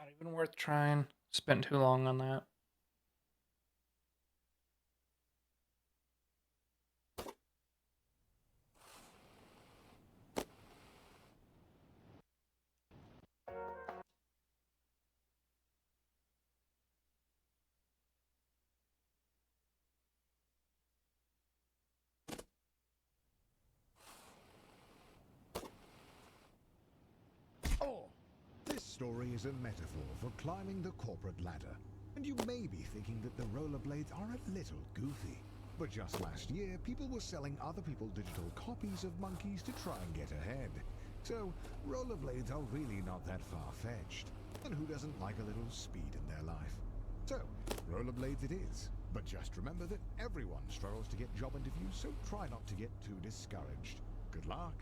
Not even worth trying. Spent too long on that. This story is a metaphor for climbing the corporate ladder. And you may be thinking that the rollerblades are a little goofy. But just last year, people were selling other people digital copies of monkeys to try and get ahead. So, rollerblades are really not that far-fetched. And who doesn't like a little speed in their life? So, rollerblades it is. But just remember that everyone struggles to get job interviews, so try not to get too discouraged. Good luck.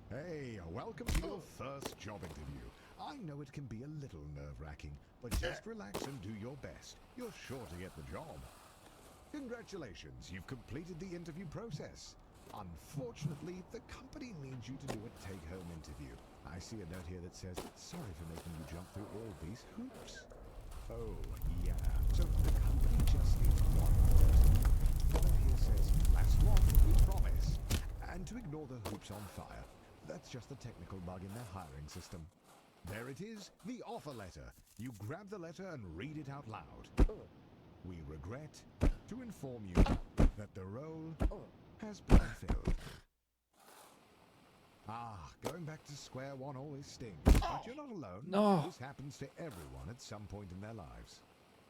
Hey, welcome to your first job interview. I know it can be a little nerve-wracking, but just relax and do your best. You're sure to get the job. Congratulations, you've completed the interview process. Unfortunately, the company needs you to do a take-home interview. I see a note here that says, sorry for making you jump through all these hoops. Oh, yeah. So the company just needs one person. The note here says, last one, we promise. And to ignore the hoops on fire, that's just a technical bug in their hiring system. There it is, the offer letter. You grab the letter and read it out loud. We regret to inform you that the role has been filled. Going back to square one always stings, but you're not alone. No. This happens to everyone at some point in their lives.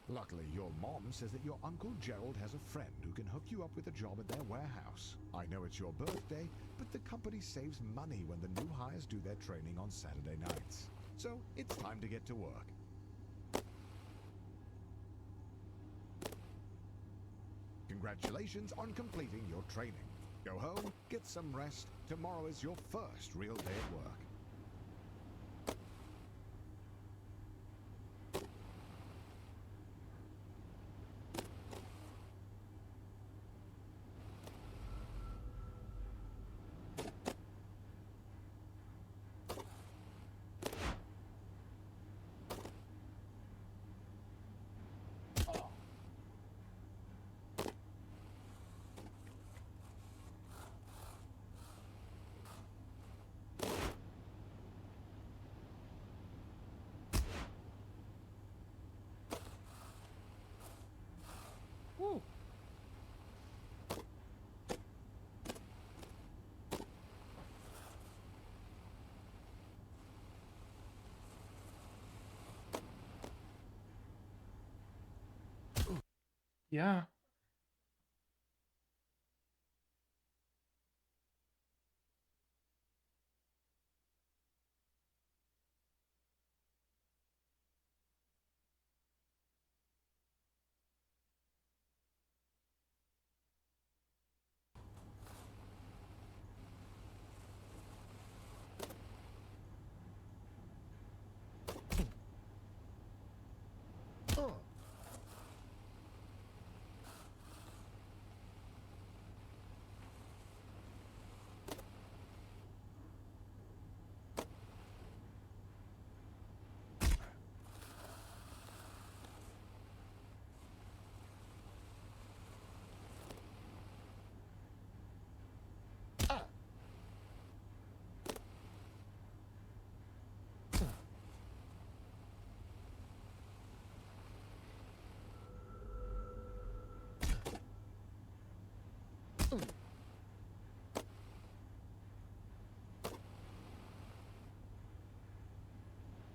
Luckily, your mom says that your Uncle Gerald has a friend who can hook you up with a job at their warehouse. I know it's your birthday, but the company saves money when the new hires do their training on Saturday nights. So, it's time to get to work. Congratulations on completing your training. Go home, get some rest. Tomorrow is your first real day at work. Woo. Yeah.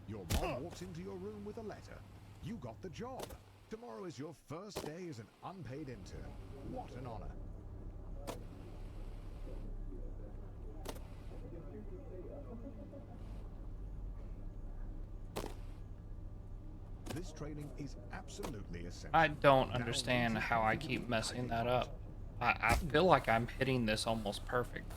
Your mom walks into your room with a letter. You got the job. Tomorrow is your first day as an unpaid intern. What an honor. This training is absolutely essential. I don't understand how I keep messing that up. I feel like I'm hitting this almost perfect.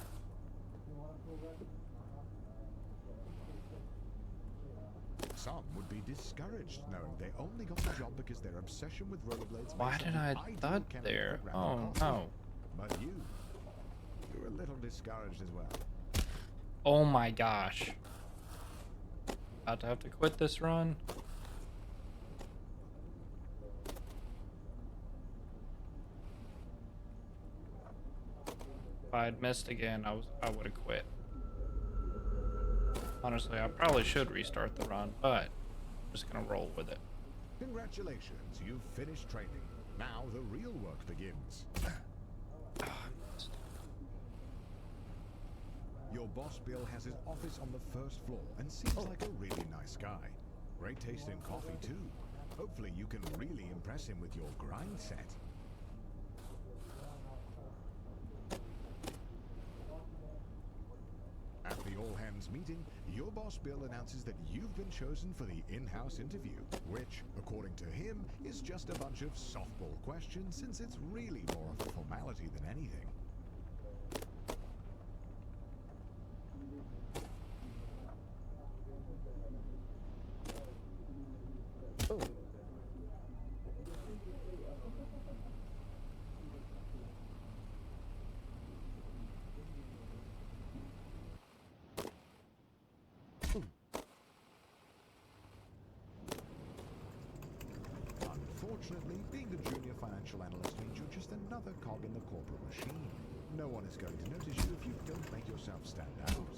Some would would be discouraged knowing they only got the job because their obsession with rollerblades Why makes did them the I ideal thud candidate there? for Oh grabbing coffee. no. But you're a little discouraged as well. Oh my gosh. About to have to quit this run. If I had missed again, I would have quit. Honestly, I probably should restart the run, but I'm just gonna roll with it. Congratulations, you've finished training. Now the real work begins. Your boss Bill has his office on the first floor and seems like a really nice guy. Great taste in coffee too. Hopefully you can really impress him with your grind set. At the all-hands meeting, your boss Bill announces that you've been chosen for the in-house interview, which, according to him, is just a bunch of softball questions since it's really more of a formality than anything. Unfortunately, being a junior financial analyst means you're just another cog in the corporate machine. No one is going to notice you if you don't make yourself stand out.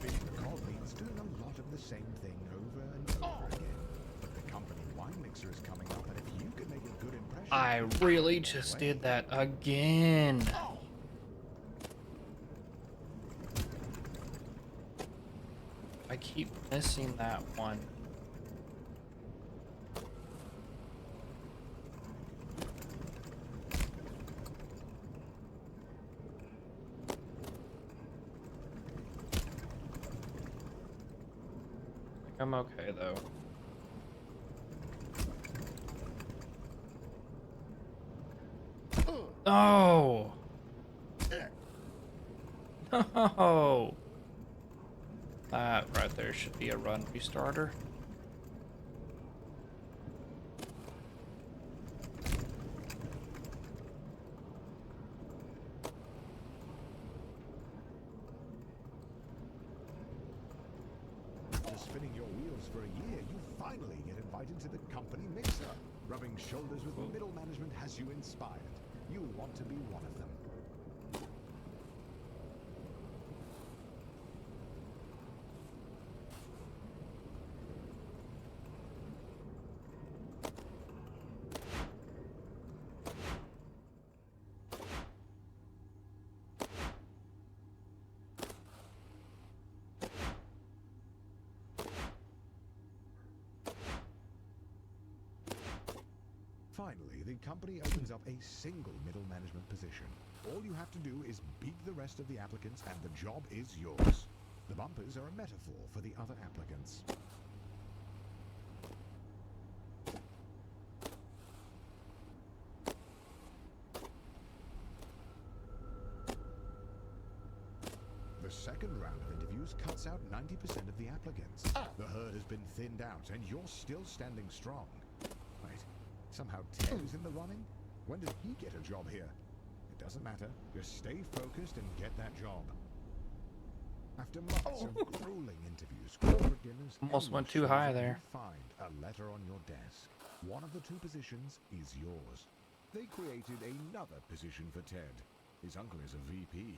Being a cog means doing a lot of the same thing over and over again. But the company wine mixer is coming up, and if you can make a good impression... I really just did that again. I keep missing that one. I'm okay though. Oh! No! That right there should be a run restarter. After spinning your wheels for a year, you finally get invited to the company mixer. Rubbing shoulders with middle management has you inspired. You want to be one of them. Finally, the company opens up a single middle management position. All you have to do is beat the rest of the applicants and the job is yours. The bumpers are a metaphor for the other applicants. The second round of interviews cuts out 90% of the applicants. The herd has been thinned out and you're still standing strong. Wait. Somehow Ted is in the running? When did he get a job here? It doesn't matter. Just stay focused and get that job. After months of grueling interviews, corporate dinners, Almost and went too high there. you find a letter on your desk. One of the two positions is yours. They created another position for Ted. His uncle is a VP.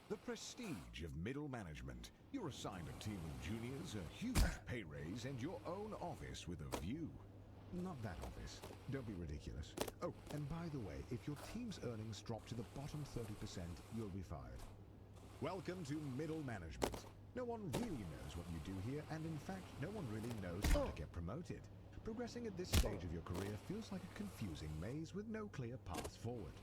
The prestige of middle management. You're assigned a team of juniors, a huge pay raise, and your own office with a view. Not that obvious. Don't be ridiculous. Oh, and by the way, if your team's earnings drop to the bottom 30%, you'll be fired. Welcome to middle management. No one really knows what you do here, and in fact, no one really knows how to get promoted. Progressing at this stage of your career feels like a confusing maze with no clear path forward.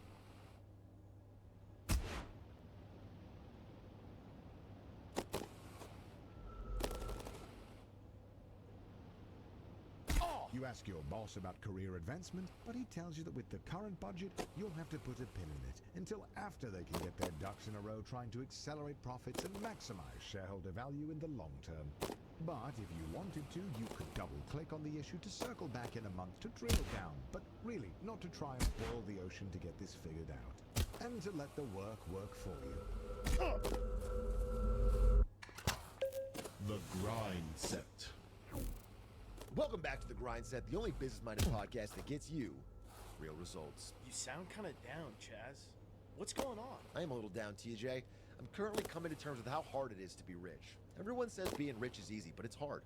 You ask your boss about career advancement, but he tells you that with the current budget, you'll have to put a pin in it until after they can get their ducks in a row trying to accelerate profits and maximize shareholder value in the long term. But if you wanted to, you could double-click on the issue to circle back in a month to drill down, but really not to try and boil the ocean to get this figured out, and to let the work for you. The Grind Set. Welcome back to The Grind Set, the only business-minded podcast that gets you real results. You sound kind of down, Chaz. What's going on? I am a little down, TJ. I'm currently coming to terms with how hard it is to be rich. Everyone says being rich is easy, but it's hard.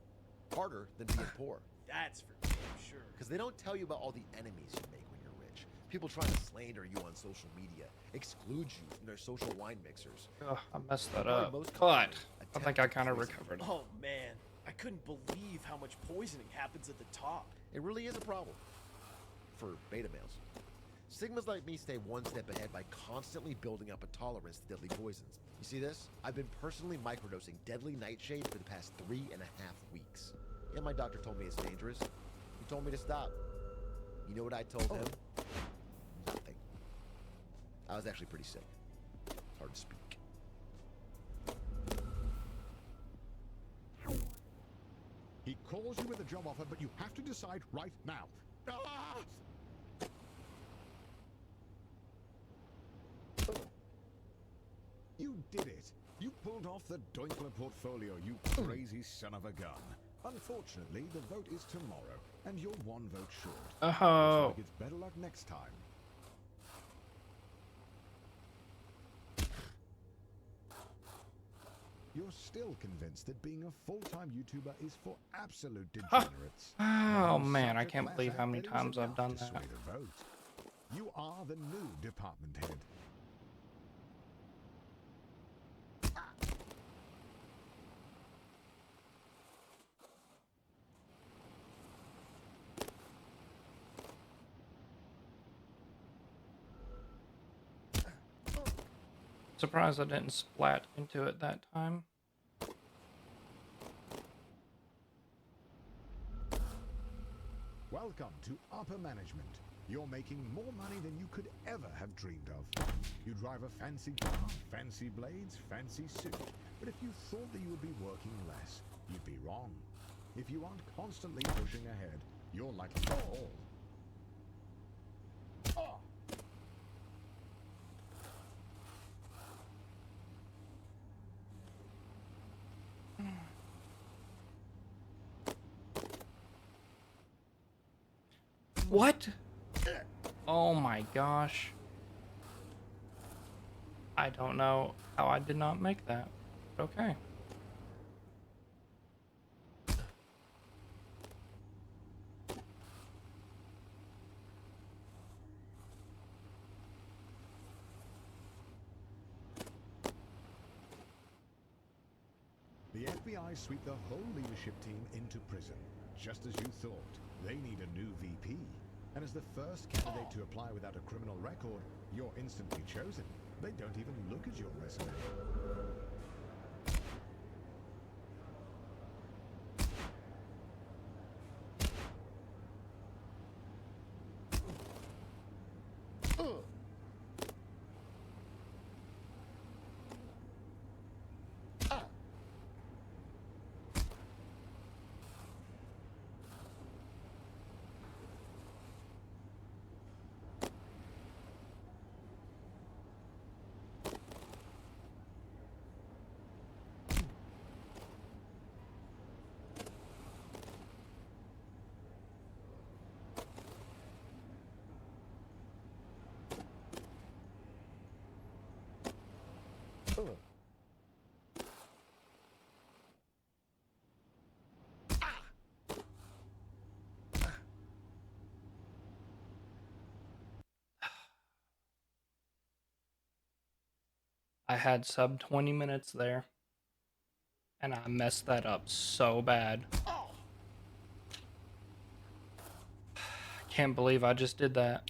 Harder than being poor. That's for damn sure. Because they don't tell you about all the enemies you make when you're rich. People trying to slander you on social media, exclude you from their social wine mixers. Ugh, I messed that Probably up. most But commonly, I think I kind of attempt to recovered. Oh man, I couldn't believe how much poisoning happens at the top. It really is a problem. For beta males. Sigmas like me stay one step ahead by constantly building up a tolerance to deadly poisons. You see this? I've been personally microdosing deadly nightshade for the past 3.5 weeks. Yeah, my doctor told me it's dangerous. He told me to stop. You know what I told him? Nothing. I was actually pretty sick. It's hard to speak. He calls you with a job offer, but you have to decide right now. Ah! You did it. You pulled off the Doinkler portfolio, you crazy son of a gun. Unfortunately, the vote is tomorrow, and you're one vote short. Looks Oh. like it's better luck next time. You're still convinced that being a full-time YouTuber is for absolute degenerates. Oh Now, man, I such a can't class believe how act many that is times I've enough done to that. sway the vote. You are the new department head. Surprised I didn't splat into it that time. Welcome to upper management. You're making more money than you could ever have dreamed of. You drive a fancy car, fancy blades, fancy suit. But if you thought that you would be working less, you'd be wrong. If you aren't constantly pushing ahead, you're likely to fall. Oh! What? Oh my gosh. I don't know how I did not make that. But okay. The FBI sweep the whole leadership team into prison. Just as you thought, they need a new VP. And as the first candidate to apply without a criminal record, you're instantly chosen. They don't even look at your resume. I had sub 20 minutes there. And I messed that up so bad. Can't believe I just did that.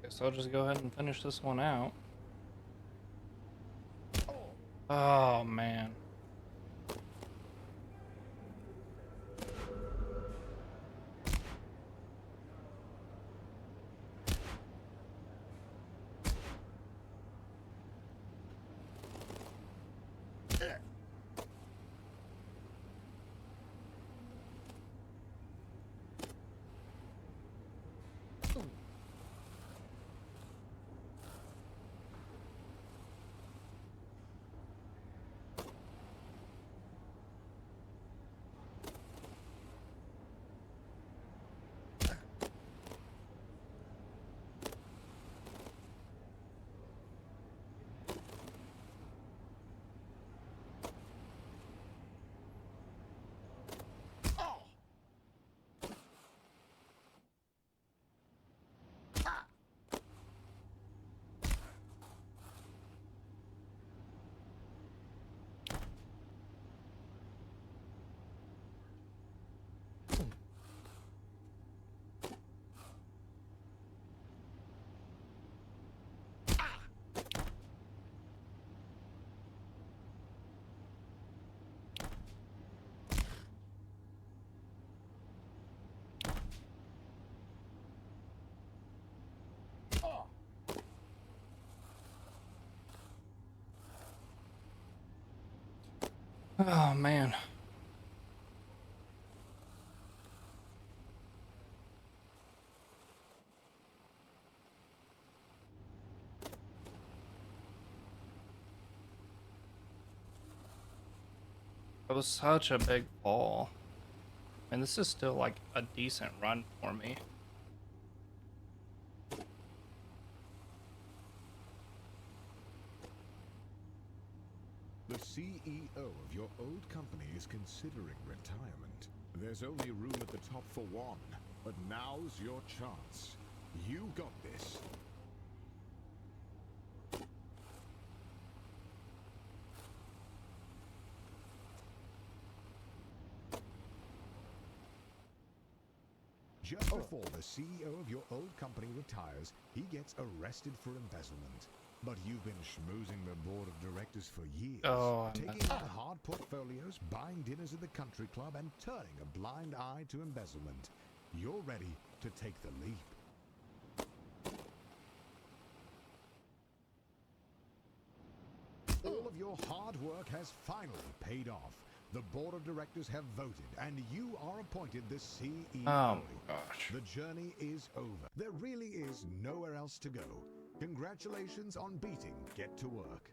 Guess I'll just go ahead and finish this one out. Oh, man. Oh, man. That was such a big fall. And this is still like a decent run for me. The CEO of your old company is considering retirement. There's only room at the top for one, but now's your chance. You got this. Just before the CEO of your old company retires, he gets arrested for embezzlement. But you've been schmoozing the board of directors for years. Oh, taking out hard portfolios, buying dinners at the country club, and turning a blind eye to embezzlement. You're ready to take the leap. All of your hard work has finally paid off. The board of directors have voted, and you are appointed the CEO. Oh, gosh. The journey is over. There really is nowhere else to go. Congratulations on beating Get to Work.